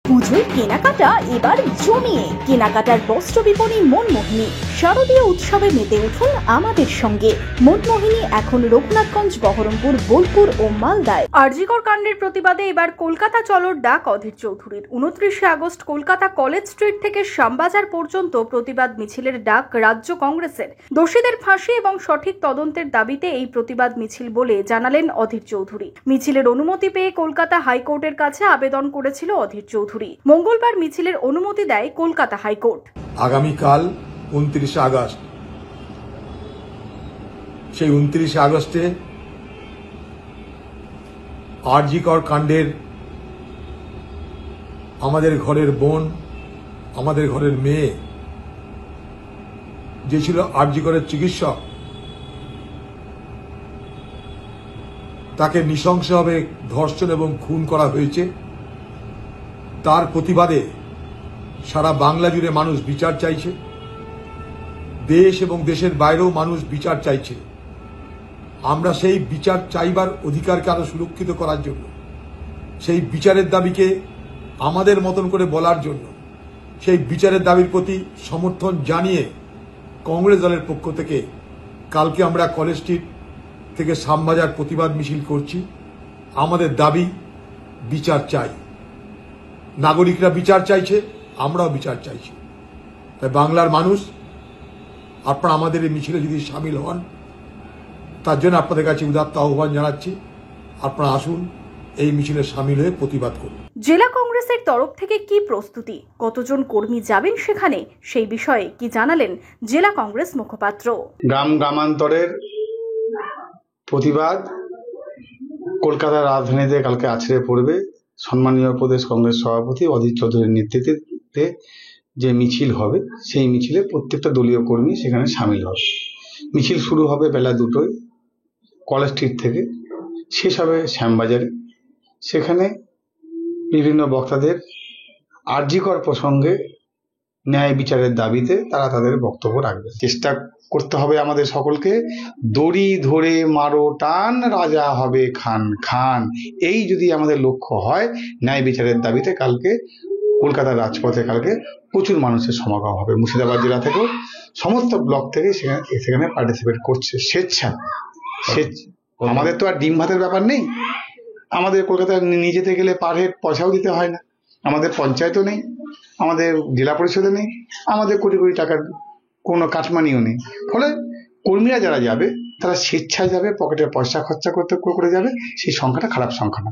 পুজোর কেনাকাটা এবার জমিয়ে কেনাকাটার বস্ত্র বিপণী মনমোহিনী শারদীয় উৎসবে মেতে উঠুন আমাদের সঙ্গে। মনমোহিনী এখন রঘুনাথগঞ্জ, বহরমপুর, বোলপুর ও মালদায়। আরজি কর কাণ্ডের প্রতিবাদে এবার কলকাতা চলোর ডাক অধীর চৌধুরীর। 29শে আগস্ট কলকাতা কলেজ স্ট্রিট থেকে শ্যামবাজার পর্যন্ত প্রতিবাদ মিছিলের ডাক রাজ্য কংগ্রেসের। দোষীদের ফাঁসি এবং সঠিক তদন্তের দাবিতে এই প্রতিবাদ মিছিল বলে জানালেন অধীর চৌধুরী। মিছিলের অনুমতি পেয়ে কলকাতা হাইকোর্টের কাছে আবেদন করেছিল অধীর চৌধুরী। মঙ্গলবার মিছিলের অনুমতি দেয় কলকাতা হাইকোর্ট। আগামীকাল 29শে আগস্ট, সেই 29শে আগস্টে আরজি কর কাণ্ডের আমাদের ঘরের বোন, আমাদের ঘরের মেয়ে যে ছিল আরজি করের চিকিৎসক, তাকে নৃশংসভাবে ধর্ষণ এবং খুন করা হয়েছে। তার প্রতিবাদে সারা বাংলা জুড়ে মানুষ বিচার চাইছে, দেশ এবং দেশের বাইরেও মানুষ বিচার চাইছে। আমরা সেই বিচার চাইবার অধিকারকে আরো সুরক্ষিত করার জন্য, সেই বিচারের দাবিকে আমাদের মতন করে বলার জন্য, সেই বিচারের দাবির প্রতি সমর্থন জানিয়ে কংগ্রেস দলের পক্ষ থেকে কালকে আমরা কলেজ স্ট্রিট থেকে শ্যামবাজার প্রতিবাদ মিছিল করছি। আমাদের দাবি বিচার চাই, নাগরিকরা বিচার চাইছে, আমরাও বিচার চাইছি। তাই বাংলার মানুষ, আপনারা আমাদের এই মিছিলে যদি সামিল হন, তার জন্য আপনাদের কাছে উদাত্ত আহ্বান জানাচ্ছি। আপনারা আসুন, এই মিছিলে সামিল হয়ে প্রতিবাদ করুন। জেলা কংগ্রেসের তরফ থেকে কি প্রস্তুতি, কতজন কর্মী যাবেন সেখানে, সেই বিষয়ে কি জানালেন জেলা কংগ্রেস মুখপাত্র। গ্রামান্তরের প্রতিবাদ কলকাতার রাজধানীতে কালকে আছড়ে পড়বে। সম্মানীয় প্রদেশ কংগ্রেস সভাপতি অধীর চৌধুরীর নেতৃত্বে যে মিছিল হবে, সেই মিছিলে প্রত্যেকটা দলীয় কর্মী সেখানে সামিল হবে। মিছিল শুরু হবে বেলা 2টায় কলেজ স্ট্রিট থেকে, শেষ হবে শ্যামবাজারে। সেখানে বিভিন্ন বক্তাদের আরজি কর প্রসঙ্গে ন্যায় বিচারের দাবিতে তারা তাদের বক্তব্য রাখবে। চেষ্টা করতে হবে আমাদের সকলকে, দড়ি ধরে মারো টান, রাজা হবে খান খান। এই যদি আমাদের লক্ষ্য হয়, ন্যায় বিচারের দাবিতে কালকে কলকাতার রাজপথে কালকে প্রচুর মানুষের সমাগম হবে। মুর্শিদাবাদ জেলা থেকেও সমস্ত ব্লক থেকে সেখানে পার্টিসিপেট করছে স্বেচ্ছা। আমাদের তো আর ডিম ভাতের ব্যাপার নেই। আমাদের কলকাতায় নিয়ে যেতে গেলে পার হেড পয়সাও দিতে হয় না। আমাদের পঞ্চায়েতও নেই, আমাদের জেলা পরিষদে নেই, আমাদের কোটি কোটি টাকার কোনো কাটমানিও নেই। ফলে কর্মীরা যারা যাবে তারা স্বেচ্ছায় যাবে, পকেটের পয়সা খরচা করে যাবে। সেই সংখ্যাটা খারাপ সংখ্যা না।